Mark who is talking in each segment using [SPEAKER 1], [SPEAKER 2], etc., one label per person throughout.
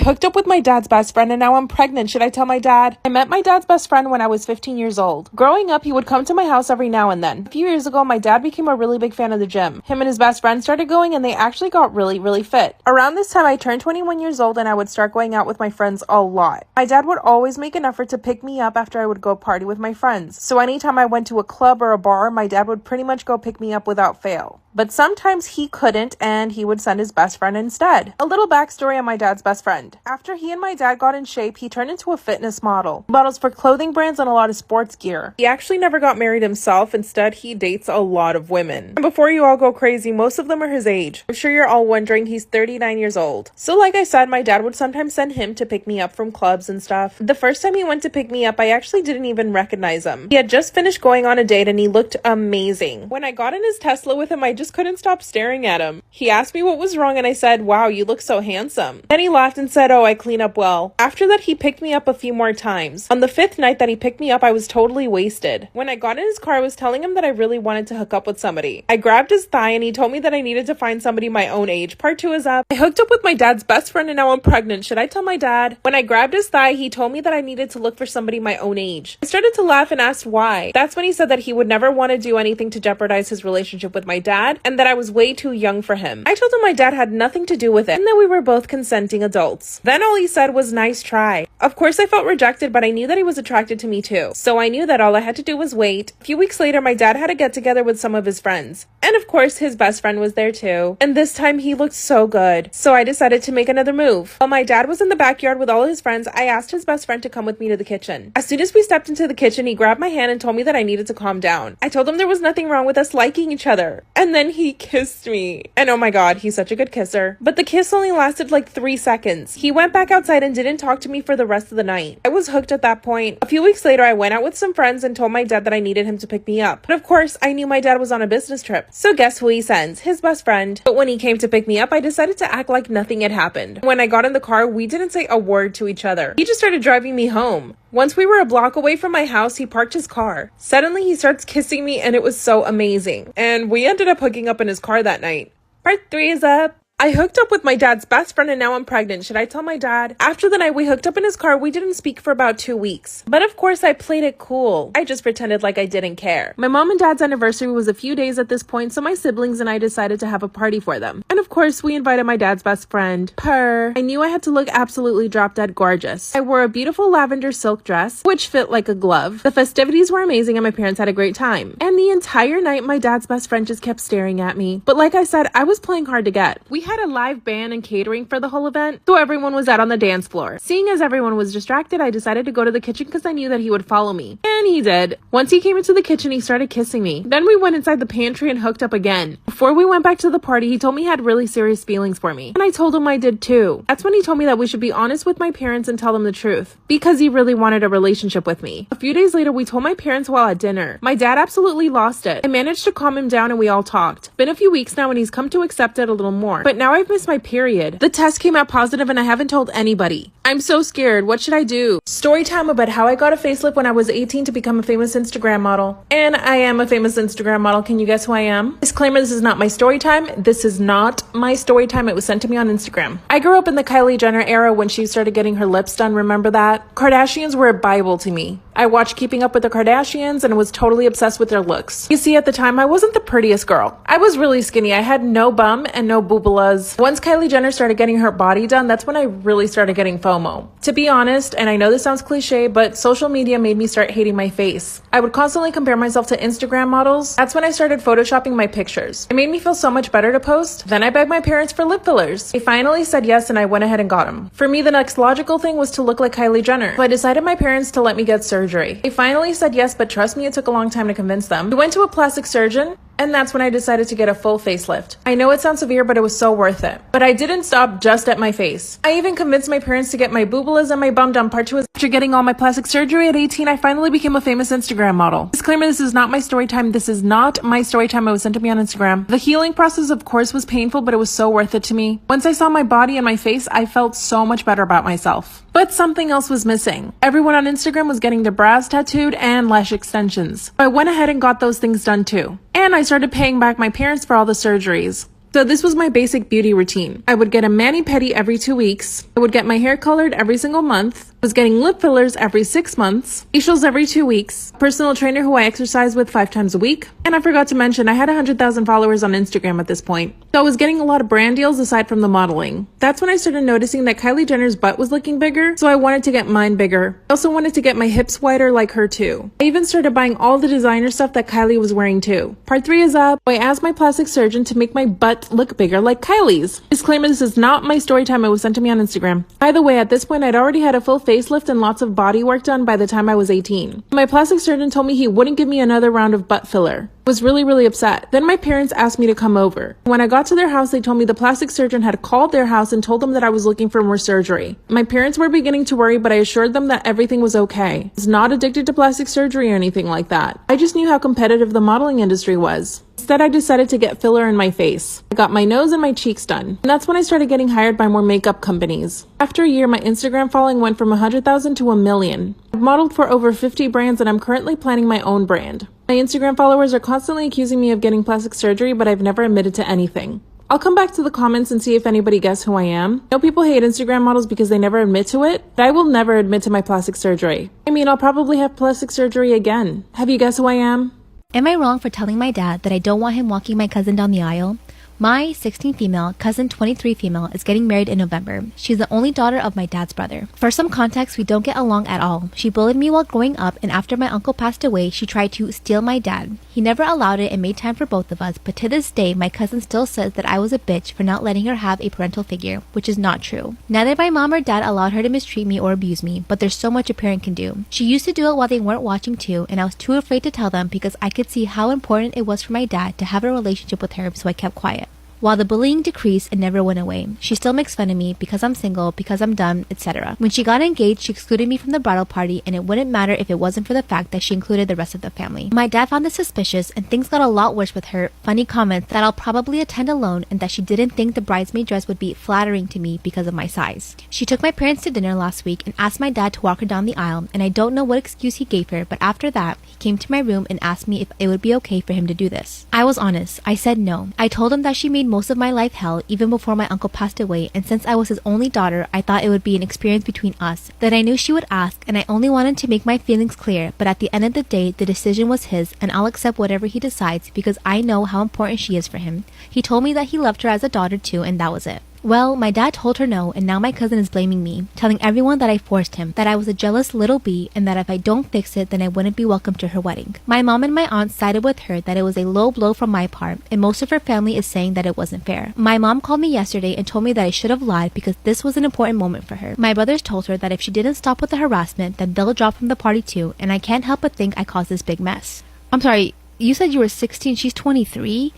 [SPEAKER 1] hooked up with my dad's best friend and now I'm pregnant. Should I tell my dad? I met my dad's best friend when I was 15 years old. Growing up, he would come to my house every now and then. A few years ago, my dad became a really big fan of the gym. Him and his best friend started going and they actually got really fit. Around this time, I turned 21 years old and I would start going out with my friends a lot. My dad would always make an effort to pick me up after I would go party with my friends. So anytime I went to a club or a bar, my dad would pretty much go pick me up without fail. But sometimes he couldn't and he would send his best friend instead. A little backstory on my dad's best friend. After he and my dad got in shape, he turned into a fitness model. Models for clothing brands and a lot of sports gear. He actually never got married himself. Instead, he dates a lot of women. And before you all go crazy, most of them are his age. I'm sure you're all wondering he's 39 years old. So like I said, my dad would sometimes send him to pick me up from clubs and stuff. The first time he went to pick me up, I actually didn't even recognize him. He had just finished going on a date and he looked amazing. When I got in his Tesla with him, I just couldn't stop staring at him. He asked me what was wrong and I said, "Wow, you look so handsome." Then he laughed and said, "Oh, I clean up well." After that, he picked me up a few more times. On the 5th night that he picked me up, I was totally wasted. When I got in his car, I was telling him that I really wanted to hook up with somebody. I grabbed his thigh and he told me that I needed to find somebody my own age. Part 2 is up. I hooked up with my dad's best friend and now I'm pregnant. Should I tell my dad? When I grabbed his thigh, he told me that I needed to look for somebody my own age. I started to laugh and asked why. That's when he said that he would never want to do anything to jeopardize his relationship with my dad and that I was way too young for him. I told him my dad had nothing to do with it and that we were both consenting adults. Then all he said was, "Nice try." Of course, I felt rejected, but I knew that he was attracted to me too. So I knew that all I had to do was wait. A few weeks later, my dad had a get together with some of his friends. And of course, his best friend was there too. And this time he looked so good. So I decided to make another move. While my dad was in the backyard with all his friends, I asked his best friend to come with me to the kitchen. As soon as we stepped into the kitchen, he grabbed my hand and told me that I needed to calm down. I told him there was nothing wrong with us liking each other. And then he kissed me. And oh my god, he's such a good kisser. But the kiss only lasted like 3 seconds. He went back outside and didn't talk to me for the rest of the night. I was hooked at that point. A few weeks later, I went out with some friends and told my dad that I needed him to pick me up. But of course, I knew my dad was on a business trip. So guess who he sends? His best friend. But when he came to pick me up, I decided to act like nothing had happened. When I got in the car, we didn't say a word to each other. He just started driving me home. Once we were a block away from my house, he parked his car. Suddenly, he starts kissing me and it was so amazing. And we ended up hooking up in his car that night. Part 3 is up. I hooked up with my dad's best friend and now I'm pregnant. Should I tell my dad? After the night we hooked up in his car, we didn't speak for about 2 weeks. But of course I played it cool. I just pretended like I didn't care. My mom and dad's anniversary was a few days at this point, so my siblings and I decided to have a party for them. And of course we invited my dad's best friend, Purr. I knew I had to look absolutely drop dead gorgeous. I wore a beautiful lavender silk dress, which fit like a glove. The festivities were amazing and my parents had a great time. And the entire night my dad's best friend just kept staring at me. But like I said, I was playing hard to get. We had a live band and catering for the whole event, so everyone was out on the dance floor. Seeing as everyone was distracted, I decided to go to the kitchen because I knew that he would follow me. And he did. Once he came into the kitchen, he started kissing me. Then we went inside the pantry and hooked up again. Before we went back to the party, he told me he had really serious feelings for me. And I told him I did too. That's when he told me that we should be honest with my parents and tell them the truth, because he really wanted a relationship with me. A few days later, we told my parents while at dinner. My dad absolutely lost it. I managed to calm him down and we all talked. Been a few weeks now and he's come to accept it a little more. But now I've missed my period. The test came out positive and I haven't told anybody. I'm so scared. What should I do? Story time about how I got a facelift when I was 18 to become a famous Instagram model. And I am a famous Instagram model. Can you guess who I am? Disclaimer, this is not my story time. This is not my story time. It was sent to me on Instagram. I grew up in the Kylie Jenner era when she started getting her lips done. Remember that? Kardashians were a Bible to me. I watched Keeping Up with the Kardashians and was totally obsessed with their looks. You see, at the time, I wasn't the prettiest girl. I was really skinny. I had no bum and no boobalas. Once Kylie Jenner started getting her body done, that's when I really started getting FOMO. To be honest, and I know this sounds cliche, but social media made me start hating my face. I would constantly compare myself to Instagram models. That's when I started photoshopping my pictures. It made me feel so much better to post. Then I begged my parents for lip fillers. They finally said yes and I went ahead and got them. For me, the next logical thing was to look like Kylie Jenner. So I decided my parents to let me get surgery. They finally said yes, but trust me, it took a long time to convince them. We went to a plastic surgeon, and that's when I decided to get a full facelift. I know it sounds severe, but it was so worth it. But I didn't stop just at my face. I even convinced my parents to get my boobalas and my bum done. Part 2 is after getting all my plastic surgery at 18, I finally became a famous Instagram model. Disclaimer, this is not my story time. This is not my story time. It was sent to me on Instagram. The healing process, of course, was painful, but it was so worth it to me. Once I saw my body and my face, I felt so much better about myself. But something else was missing. Everyone on Instagram was getting their brows tattooed and lash extensions. So I went ahead and got those things done too. And I started paying back my parents for all the surgeries. So this was my basic beauty routine. I would get a mani-pedi every 2 weeks. I would get my hair colored every single month. I was getting lip fillers every 6 months. Facials every 2 weeks. Personal trainer who I exercise with 5 times a week. And I forgot to mention I had 100,000 followers on Instagram at this point. So I was getting a lot of brand deals aside from the modeling. That's when I started noticing that Kylie Jenner's butt was looking bigger, so I wanted to get mine bigger. I also wanted to get my hips wider like her too. I even started buying all the designer stuff that Kylie was wearing too. Part 3 is up. I asked my plastic surgeon to make my butt look bigger like Kylie's. Disclaimer, this is not my story time. It was sent to me on Instagram. By the way, at this point, I'd already had a full facelift and lots of body work done by the time I was 18. My plastic surgeon told me he wouldn't give me another round of butt filler. I was really upset. Then my parents asked me to come over. When I got to their house, they told me the plastic surgeon had called their house and told them that I was looking for more surgery. My parents were beginning to worry, but I assured them that everything was okay. I was not addicted to plastic surgery or anything like that. I just knew how competitive the modeling industry was. Instead, I decided to get filler in my face. I got my nose and my cheeks done. And that's when I started getting hired by more makeup companies. After a year, my Instagram following went from 100,000 to 1 million. I've modeled for over 50 brands and I'm currently planning my own brand. My Instagram followers are constantly accusing me of getting plastic surgery, but I've never admitted to anything. I'll come back to the comments and see if anybody guessed who I am. I know people hate Instagram models because they never admit to it, but I will never admit to my plastic surgery. I mean, I'll probably have plastic surgery again. Have you guessed who I am?
[SPEAKER 2] Am I wrong for telling my dad that I don't want him walking my cousin down the aisle? My 16 female, cousin 23 female, is getting married in November. She's the only daughter of my dad's brother. For some context, we don't get along at all. She bullied me while growing up, and after my uncle passed away, she tried to steal my dad. He never allowed it and made time for both of us, but to this day, my cousin still says that I was a bitch for not letting her have a parental figure, which is not true. Neither my mom or dad allowed her to mistreat me or abuse me, but there's so much a parent can do. She used to do it while they weren't watching too, and I was too afraid to tell them because I could see how important it was for my dad to have a relationship with her, so I kept quiet. While the bullying decreased, it never went away. She still makes fun of me because I'm single, because I'm dumb, etc. When she got engaged, she excluded me from the bridal party, and it wouldn't matter if it wasn't for the fact that she included the rest of the family. My dad found this suspicious, and things got a lot worse with her funny comments that I'll probably attend alone and that she didn't think the bridesmaid dress would be flattering to me because of my size. She took my parents to dinner last week and asked my dad to walk her down the aisle, and I don't know what excuse he gave her, but after that, he came to my room and asked me if it would be okay for him to do this. I was honest. I said no. I told him that she made most of my life hell even before my uncle passed away, and since I was his only daughter, I thought it would be an experience between us that I knew she would ask, and I only wanted to make my feelings clear, but at the end of the day, the decision was his, and I'll accept whatever he decides because I know how important she is for him. He told me that he loved her as a daughter too, and that was it. Well, my dad told her no, and now my cousin is blaming me, telling everyone that I forced him, that I was a jealous little bee, and that if I don't fix it, then I wouldn't be welcome to her wedding. My mom and my aunt sided with her that it was a low blow from my part, and most of her family is saying that it wasn't fair. My mom called me yesterday and told me that I should have lied because this was an important moment for her. My brothers told her that if she didn't stop with the harassment, then they'll drop from the party too, and I can't help but think I caused this big mess. I'm sorry, you said you were 16, she's 23?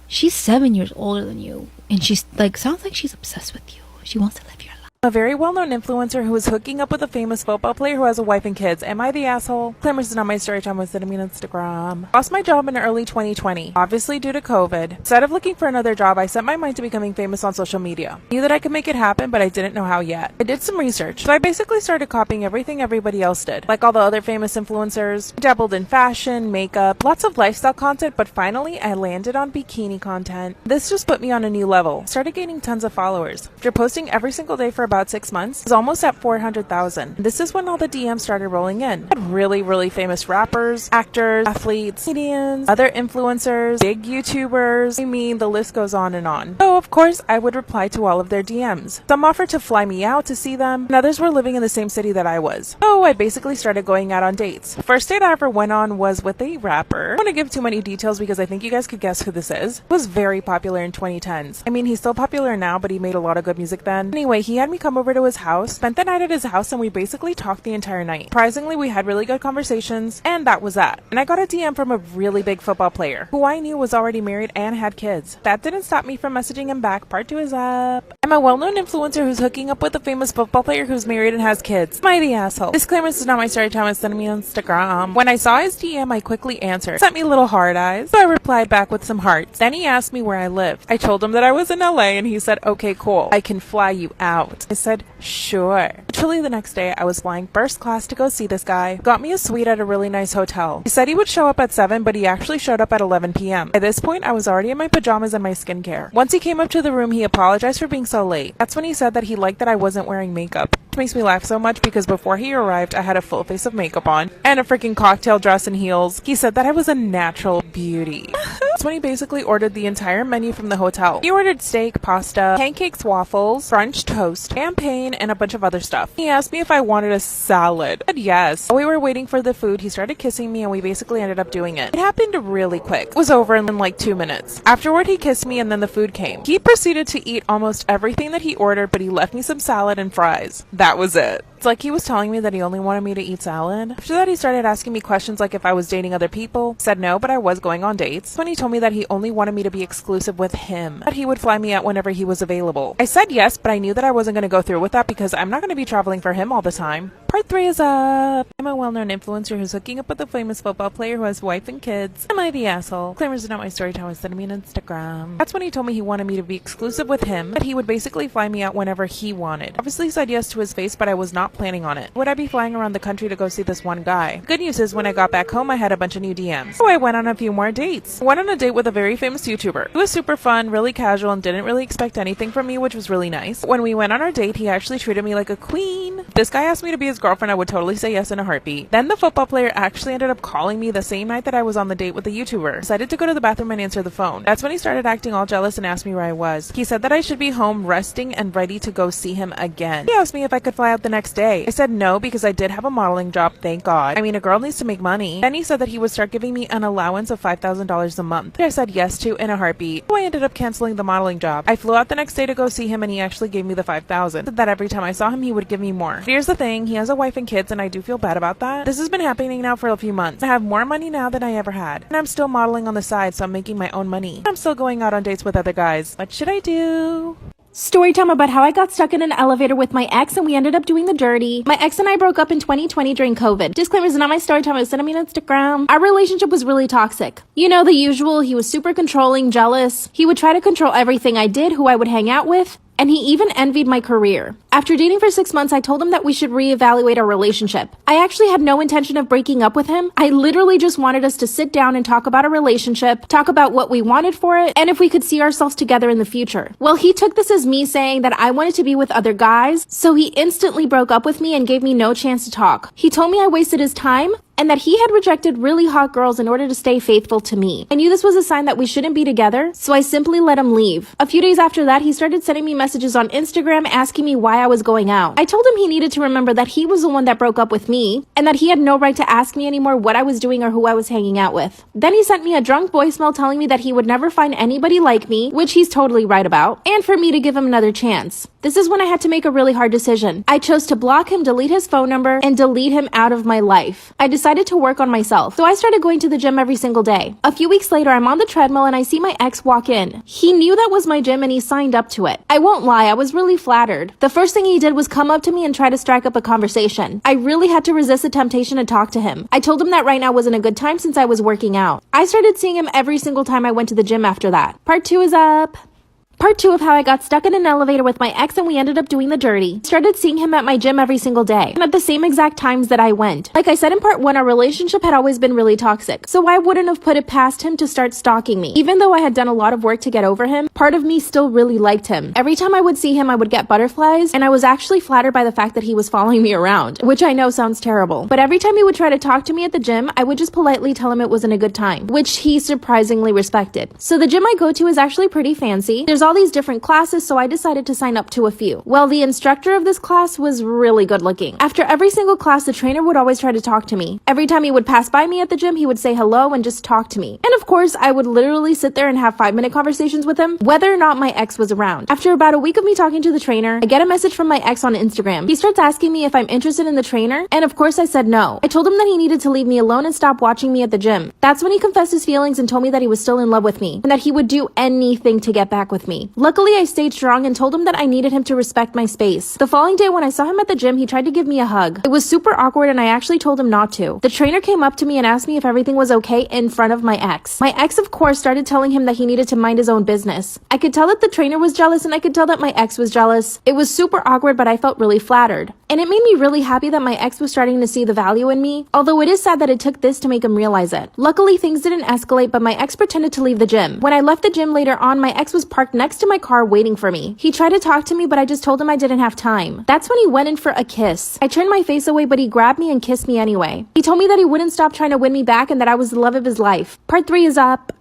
[SPEAKER 2] She's 7 years older than you, and she's sounds like she's obsessed with you. She wants to live your life.
[SPEAKER 1] A very well-known influencer who is hooking up with a famous football player who has a wife and kids. Am I the asshole? Claimers is not my story time. Was sending me on Instagram. Lost my job in early 2020, obviously due to COVID. Instead of looking for another job, I set my mind to becoming famous on social media. I knew that I could make it happen, but I didn't know how yet. I did some research, so I basically started copying everything everybody else did, like all the other famous influencers. I dabbled in fashion, makeup, lots of lifestyle content, but finally I landed on bikini content. This just put me on a new level. I started gaining tons of followers. After posting every single day for about 6 months, I was almost at 400,000. This is when all the DMs started rolling in. I had really famous rappers, actors, athletes, comedians, other influencers, big YouTubers. I mean, the list goes on and on. So of course, I would reply to all of their DMs. Some offered to fly me out to see them, and others were living in the same city that I was. So I basically started going out on dates. The first date I ever went on was with a rapper. I don't want to give too many details because I think you guys could guess who this is. He was very popular in 2010s. I mean, he's still popular now, but he made a lot of good music then. Anyway, he had me come over to his house, spent the night at his house, and we basically talked the entire night. Surprisingly, we had really good conversations, and that was that. And I got a DM from a really big football player, who I knew was already married and had kids. That didn't stop me from messaging him back. Part 2 is up. I'm a well-known influencer who's hooking up with a famous football player who's married and has kids. Am I the asshole? Disclaimer, this is not my story time. It's sending me on Instagram. When I saw his DM, I quickly answered. Sent me little hard eyes, so I replied back with some hearts. Then he asked me where I lived. I told him that I was in LA, and he said, okay, cool. I can fly you out. I said, sure. Literally the next day, I was flying first class to go see this guy. Got me a suite at a really nice hotel. He said he would show up at 7, but he actually showed up at 11 p.m. By this point, I was already in my pajamas and my skincare. Once he came up to the room, he apologized for being so late. That's when he said that he liked that I wasn't wearing makeup. Which makes me laugh so much because before he arrived, I had a full face of makeup on and a freaking cocktail dress and heels. He said that I was a natural beauty. That's when he basically ordered the entire menu from the hotel. He ordered steak, pasta, pancakes, waffles, French toast, champagne, and a bunch of other stuff. He asked me if I wanted a salad. I said yes. While we were waiting for the food, he started kissing me and we basically ended up doing it. It happened really quick. It was over in like 2 minutes. Afterward, he kissed me and then the food came. He proceeded to eat almost everything that he ordered, but he left me some salad and fries. That was it. It's like he was telling me that he only wanted me to eat salad. After that, he started asking me questions like if I was dating other people. I said no, but I was going on dates. When he told me that he only wanted me to be exclusive with him, that he would fly me out whenever he was available. I said yes, but I knew that I wasn't going to go through with that because I'm not going to be traveling for him all the time. Part 3 is up. I'm a well-known influencer who's hooking up with a famous football player who has a wife and kids. Am I the asshole? Claimers are not my story time. Send me an Instagram. That's when he told me he wanted me to be exclusive with him, that he would basically fly me out whenever he wanted. Obviously said yes to his face, but I was not planning on it. Would I be flying around the country to go see this one guy? Good news is when I got back home, I had a bunch of new DMs. So I went on a few more dates. I went on a date with a very famous YouTuber. It was super fun, really casual, and didn't really expect anything from me, which was really nice. When we went on our date, he actually treated me like a queen. If this guy asked me to be his girlfriend, I would totally say yes in a heartbeat. Then the football player actually ended up calling me the same night that I was on the date with the YouTuber. Decided to go to the bathroom and answer the phone. That's when he started acting all jealous and asked me where I was. He said that I should be home resting and ready to go see him again. He asked me if I could fly out the next day. I said no because I did have a modeling job, thank God. I mean, a girl needs to make money. Then he said that he would start giving me an allowance of $5,000 a month. I said yes to in a heartbeat. So I ended up canceling the modeling job. I flew out the next day to go see him and he actually gave me the $5,000. Said that every time I saw him, he would give me more. But here's the thing, he has a wife and kids and I do feel bad about that. This has been happening now for a few months. I have more money now than I ever had. And I'm still modeling on the side, so I'm making my own money. I'm still going out on dates with other guys. What should I do?
[SPEAKER 3] Story time about how I got stuck in an elevator with my ex and we ended up doing the dirty. My ex and I broke up in 2020 during COVID. Disclaimers, not my story time. I sent me on Instagram. Our relationship was really toxic. You know, the usual. He was super controlling, jealous. He would try to control everything I did, who I would hang out with. And he even envied my career. After dating for 6 months, I told him that we should reevaluate our relationship. I actually had no intention of breaking up with him. I literally just wanted us to sit down and talk about our relationship, talk about what we wanted for it, and if we could see ourselves together in the future. Well, he took this as me saying that I wanted to be with other guys, so he instantly broke up with me and gave me no chance to talk. He told me I wasted his time, and that he had rejected really hot girls in order to stay faithful to me. I knew this was a sign that we shouldn't be together, so I simply let him leave. A few days after that, he started sending me messages on Instagram asking me why I was going out. I told him he needed to remember that he was the one that broke up with me, and that he had no right to ask me anymore what I was doing or who I was hanging out with. Then he sent me a drunk voicemail telling me that he would never find anybody like me, which he's totally right about, and for me to give him another chance. This is when I had to make a really hard decision. I chose to block him, delete his phone number, and delete him out of my life. I decided to work on myself, so I started going to the gym every single day. A few weeks later, I'm on the treadmill and I see my ex walk in. He knew that was my gym and he signed up to it. I won't lie, I was really flattered. The first thing he did was come up to me and try to strike up a conversation. I really had to resist the temptation to talk to him. I told him that right now wasn't a good time since I was working out. I started seeing him every single time I went to the gym after that. Part 2 is up. Part 2 of how I got stuck in an elevator with my ex and we ended up doing the dirty. Started seeing him at my gym every single day and at the same exact times that I went. Like I said in part 1, our relationship had always been really toxic, so I wouldn't have put it past him to start stalking me. Even though I had done a lot of work to get over him, part of me still really liked him. Every time I would see him, I would get butterflies, and I was actually flattered by the fact that he was following me around, which I know sounds terrible. But every time he would try to talk to me at the gym, I would just politely tell him it wasn't a good time, which he surprisingly respected. So the gym I go to is actually pretty fancy. There's all these different classes, so I decided to sign up to a few. Well, the instructor of this class was really good looking. After every single class, the trainer would always try to talk to me. Every time he would pass by me at the gym, he would say hello and just talk to me. And of course, I would literally sit there and have 5-minute conversations with him, whether or not my ex was around. After about a week of me talking to the trainer, I get a message from my ex on Instagram. He starts asking me if I'm interested in the trainer, and of course I said no. I told him that he needed to leave me alone and stop watching me at the gym. That's when he confessed his feelings and told me that he was still in love with me, and that he would do anything to get back with me. me. Luckily, I stayed strong and told him that I needed him to respect my space. The following day when I saw him at the gym, he tried to give me a hug. It was super awkward and I actually told him not to. The trainer came up to me and asked me if everything was okay in front of my ex. My ex, of course, started telling him that he needed to mind his own business. I could tell that the trainer was jealous and I could tell that my ex was jealous. It was super awkward, but I felt really flattered. And it made me really happy that my ex was starting to see the value in me, although it is sad that it took this to make him realize it. Luckily, things didn't escalate, but my ex pretended to leave the gym. When I left the gym later on, my ex was parked next to my car waiting for me. He tried to talk to me, but I just told him I didn't have time. That's when he went in for a kiss. I turned my face away, but he grabbed me and kissed me anyway. He told me that he wouldn't stop trying to win me back and that I was the love of his life. Part 3 is up.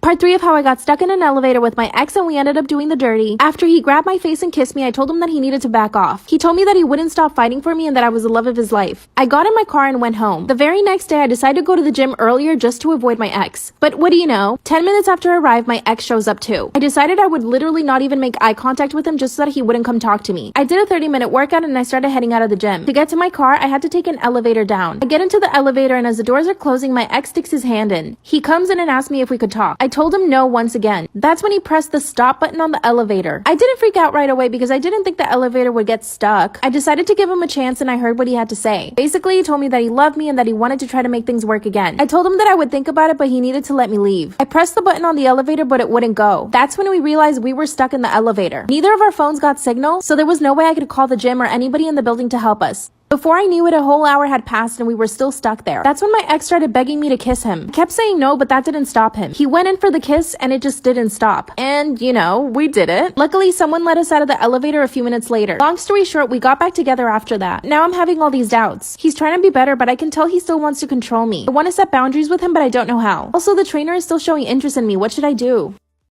[SPEAKER 3] Part 3 of how I got stuck in an elevator with my ex and we ended up doing the dirty. After he grabbed my face and kissed me, I told him that he needed to back off. He told me that he wouldn't stop fighting for me and that I was the love of his life. I got in my car and went home. The very next day, I decided to go to the gym earlier just to avoid my ex. But what do you know? 10 minutes after I arrived, my ex shows up too. I decided I would literally not even make eye contact with him just so that he wouldn't come talk to me. I did a 30-minute workout and I started heading out of the gym. To get to my car, I had to take an elevator down. I get into the elevator and as the doors are closing, my ex sticks his hand in. He comes in and asks me if we could talk. I told him no once again. That's when he pressed the stop button on the elevator. I didn't freak out right away because I didn't think the elevator would get stuck. I decided to give him a chance and I heard what he had to say. Basically, he told me that he loved me and that he wanted to try to make things work again. I told him that I would think about it, but he needed to let me leave. I pressed the button on the elevator, but it wouldn't go. That's when we realized we were stuck in the elevator. Neither of our phones got signal, so there was no way I could call the gym or anybody in the building to help us. Before I knew it, a whole hour had passed and we were still stuck there. That's when my ex started begging me to kiss him. I kept saying no, but that didn't stop him. He went in for the kiss and it just didn't stop. And, you know, we did it. Luckily, someone let us out of the elevator a few minutes later. Long story short, we got back together after that. Now I'm having all these doubts. He's trying to be better, but I can tell he still wants to control me. I want to set boundaries with him, but I don't know how. Also, the trainer is still showing interest in me. What should I do?